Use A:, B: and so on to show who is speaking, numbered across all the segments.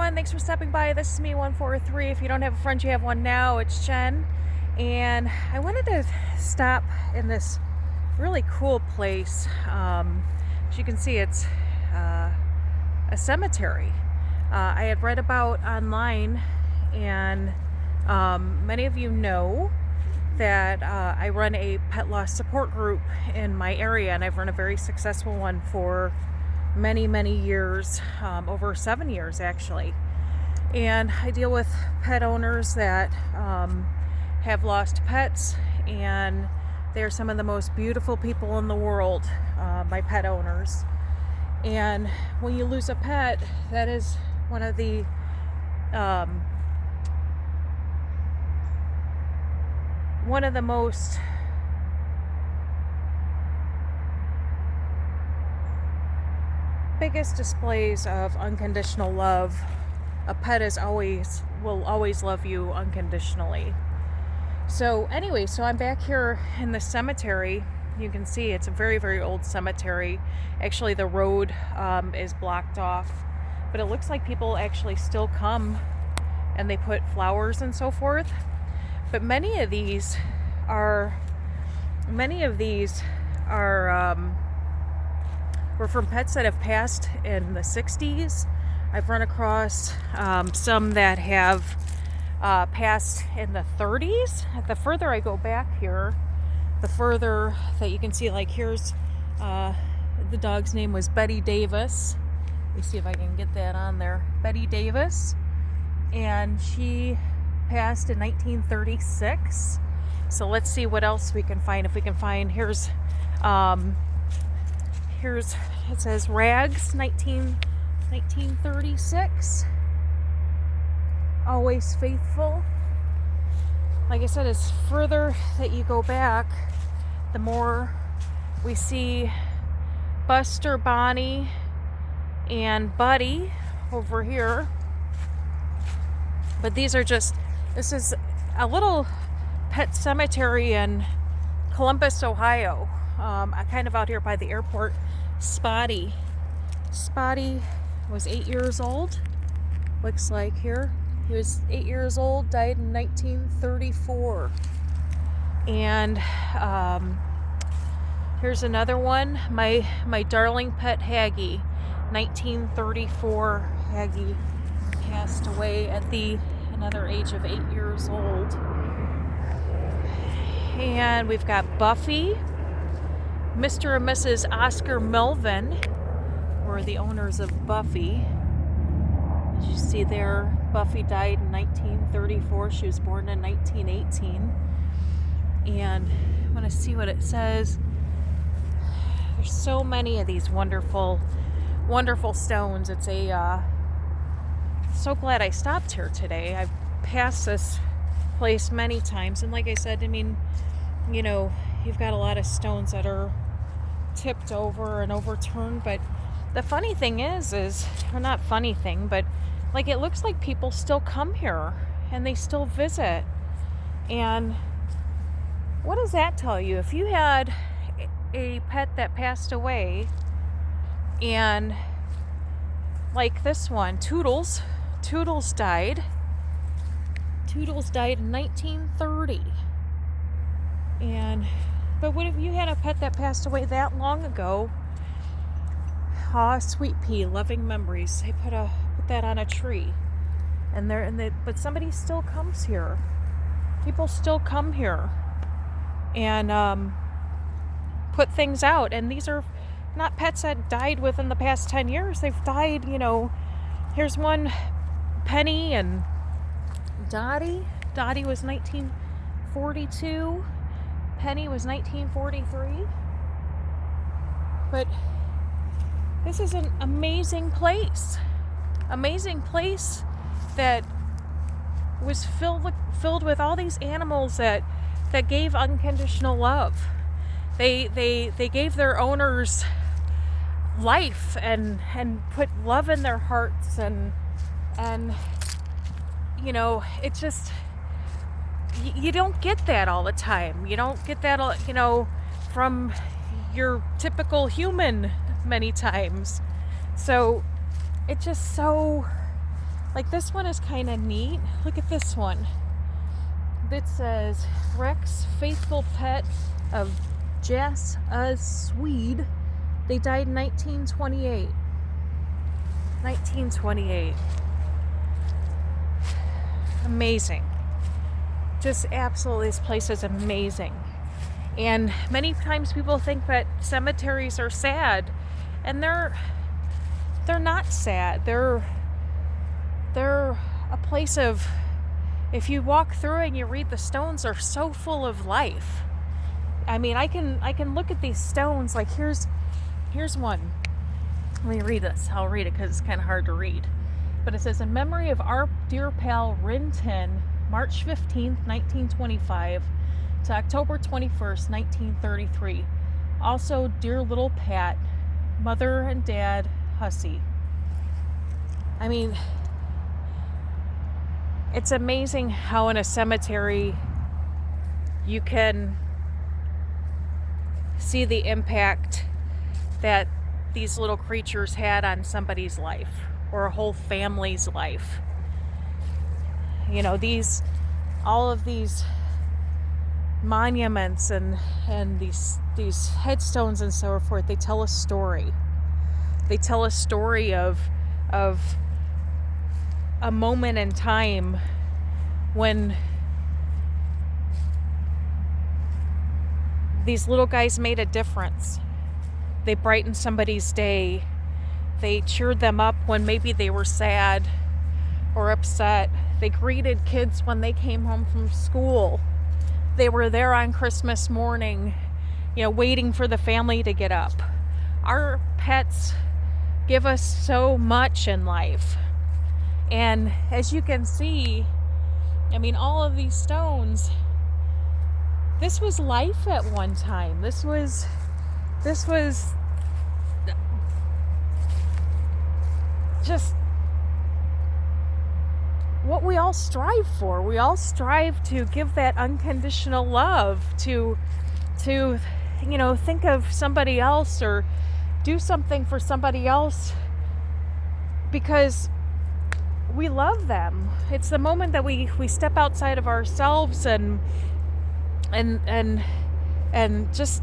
A: everyone. Thanks for stopping by. This is me, 143. If you don't have a friend, you have one now. It's Jen. And I wanted to stop in this really cool place. As you can see, it's a cemetery. I had read about online, and many of you know that I run a pet loss support group in my area, and I've run a very successful one for many years, over 7 years actually. And I deal with pet owners that have lost pets, and they're some of the most beautiful people in the world, my pet owners. And when you lose a pet, that is one of the most biggest displays of unconditional love. A pet will always love you unconditionally. So anyway, I'm back here in the cemetery. You can see it's a very old cemetery. Actually, the road is blocked off, but it looks like people actually still come and they put flowers and so forth. But many of these are were from pets that have passed in the 60s. I've run across some that have passed in the 30s. The further I go back here, the further that you can see, like here's the dog's name was Betty Davis. Let me see if I can get that on there. Betty Davis. And she passed in 1936. So let's see what else we can find. If we can find, here's it says Rags, 1936. Always faithful. Like I said, as further that you go back, the more we see Buster, Bonnie, and Buddy over here. But this is a little pet cemetery in Columbus, Ohio. Kind of out here by the airport. Spotty was 8 years old. Looks like here. He was 8 years old, died in 1934. And here's another one. My darling pet Haggy, 1934. Haggy passed away at another age of 8 years old. And we've got Buffy. Mr. and Mrs. Oscar Melvin were the owners of Buffy. As you see there, Buffy died in 1934. She was born in 1918. And I want to see what it says. There's so many of these wonderful stones. It's so glad I stopped here today. I've passed this place many times, and like I said, I mean, you know, you've got a lot of stones that are tipped over and overturned, but the funny thing is or not funny thing, but like it looks like people still come here and they still visit. And what does that tell you? If you had a pet that passed away, and like this one, Toodles died in 1930. But what if you had a pet that passed away that long ago? Aw, Sweet Pea, loving memories. They put that on a tree, but somebody still comes here. People still come here and put things out. And these are not pets that died within the past 10 years. They've died, here's one, Penny and Dottie. Dottie was 1942. Penny was 1943. But this is an amazing place that was filled with all these animals that gave unconditional love. They gave their owners life and put love in their hearts, and it's just, you don't get that all the time. You don't get that from your typical human many times. So it's just so Like this one is kind of neat. Look at this one. It says Rex, faithful pet of Jas, a Swede. They died in 1928. 1928. Amazing. Just absolutely, this place is amazing. And many times people think that cemeteries are sad, and they're not sad. They're a place of, if you walk through it and you read the stones, are so full of life. I mean, I can look at these stones. Like here's one. Let me read this. I'll read it because it's kind of hard to read. But it says, in memory of our dear pal Rinton, March 15th, 1925 to October 21st, 1933. Also, dear little Pat, mother and dad, Hussey. I mean, it's amazing how in a cemetery you can see the impact that these little creatures had on somebody's life or a whole family's life. You know, all of these monuments and these headstones and so forth, they tell a story. They tell a story of a moment in time when these little guys made a difference. They brightened somebody's day. They cheered them up when maybe they were sad or upset. They greeted kids when they came home from school. They were there on Christmas morning, waiting for the family to get up. Our pets give us so much in life. And as you can see, I mean, all of these stones, this was life at one time. This was just what we all strive for. We all strive to give that unconditional love, to think of somebody else or do something for somebody else because we love them. It's the moment that we step outside of ourselves and just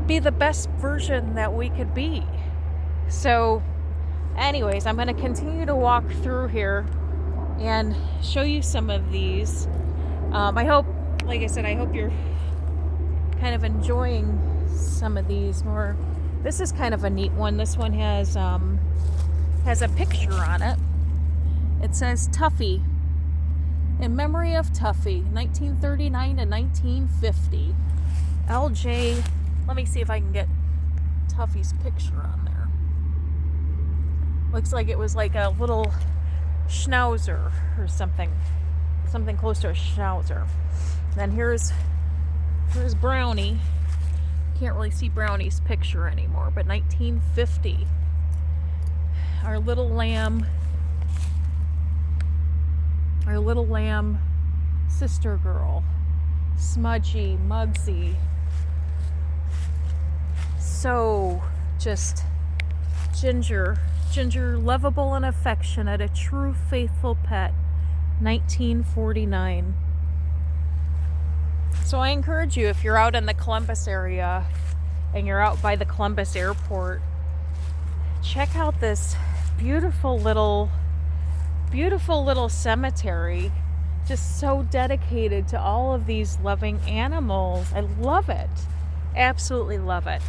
A: be the best version that we could be. So anyways, I'm going to continue to walk through here and show you some of these. I hope, like I said, I hope you're kind of enjoying some of these more. This is kind of a neat one. This one has a picture on it. It says Tuffy, in memory of Tuffy, 1939 to 1950. LJ, let me see if I can get Tuffy's picture on there. Looks like it was like a little schnauzer or something close to a schnauzer. Then here's Brownie. Can't really see Brownie's picture anymore, but 1950. Our little lamb sister girl, Smudgy, Mugsy. So just Ginger, lovable and affectionate, a true faithful pet, 1949. So I encourage you, if you're out in the Columbus area and you're out by the Columbus airport, check out this beautiful little cemetery, just so dedicated to all of these loving animals. I love it. Absolutely love it.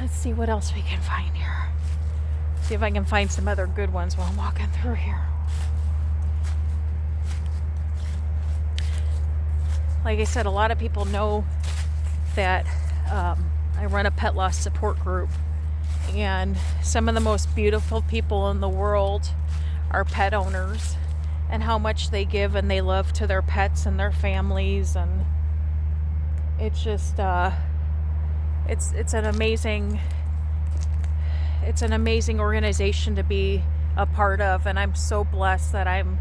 A: Let's see what else we can find here. See if I can find some other good ones while I'm walking through here. Like I said, a lot of people know that I run a pet loss support group, and some of the most beautiful people in the world are pet owners, and how much they give and they love to their pets and their families, and it's just it's an amazing organization to be a part of, and I'm so blessed that I'm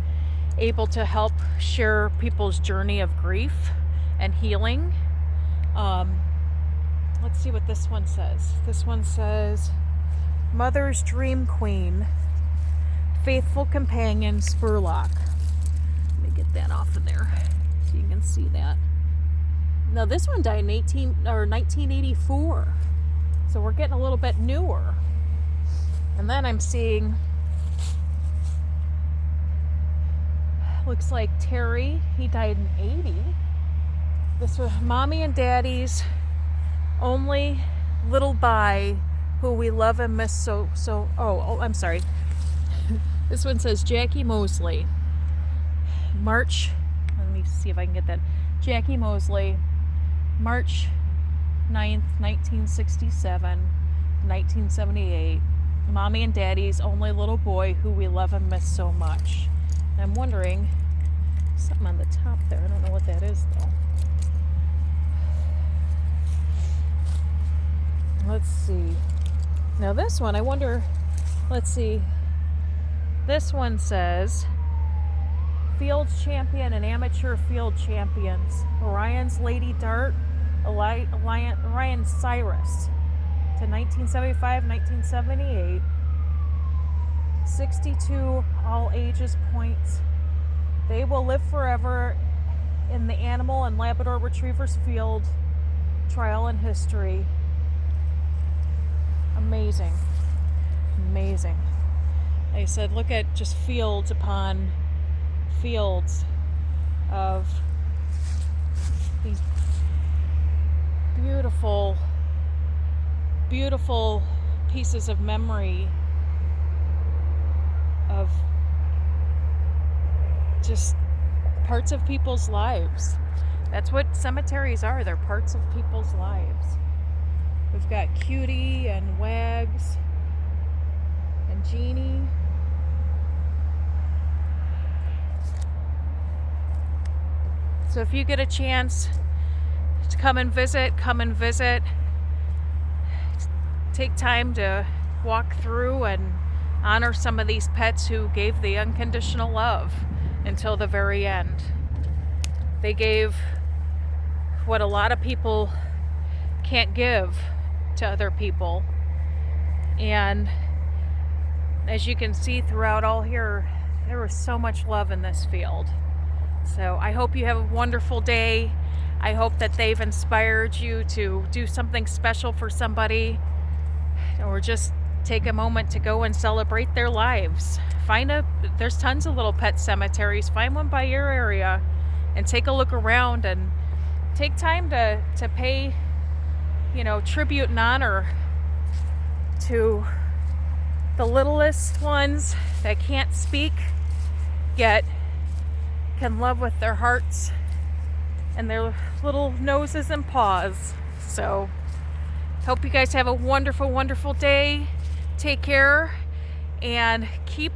A: able to help share people's journey of grief and healing. Let's see what this one says. This one says, Mother's Dream Queen, Faithful Companion, Spurlock. Let me get that off of there so you can see that. Now this one died in 1984, so we're getting a little bit newer. And then I'm seeing, looks like Terry, he died in 80. This was Mommy and Daddy's only little bye, who we love and miss so. Oh, I'm sorry. This one says Jackie Mosley. March, let me see if I can get that. Jackie Mosley, March 9th, 1967, 1978. Mommy and Daddy's only little boy, who we love and miss so much. And I'm wondering, something on the top there. I don't know what that is though. Let's see. Now this one, I wonder, let's see. This one says, Field Champion and Amateur Field Champions. Orion's Lady Dart, Orion Cyrus. To 1975, 1978. 62 all ages points. They will live forever in the Animal and Labrador Retrievers Field Trial in history. Amazing. Amazing. Like I said, look at just fields upon fields of these beautiful, beautiful pieces of memory of just parts of people's lives. That's what cemeteries are. They're parts of people's lives. We've got Cutie and Wags and Jeannie. So if you get a chance to come and visit. Take time to walk through and honor some of these pets who gave the unconditional love until the very end. They gave what a lot of people can't give to other people. And as you can see throughout all here, there was so much love in this field. So I hope you have a wonderful day. I hope that they've inspired you to do something special for somebody, or just take a moment to go and celebrate their lives. There's tons of little pet cemeteries. Find one by your area and take a look around and take time to pay, tribute and honor to the littlest ones that can't speak yet can love with their hearts and their little noses and paws. So hope you guys have a wonderful, wonderful day. Take care and keep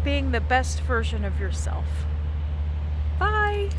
A: being the best version of yourself. Bye.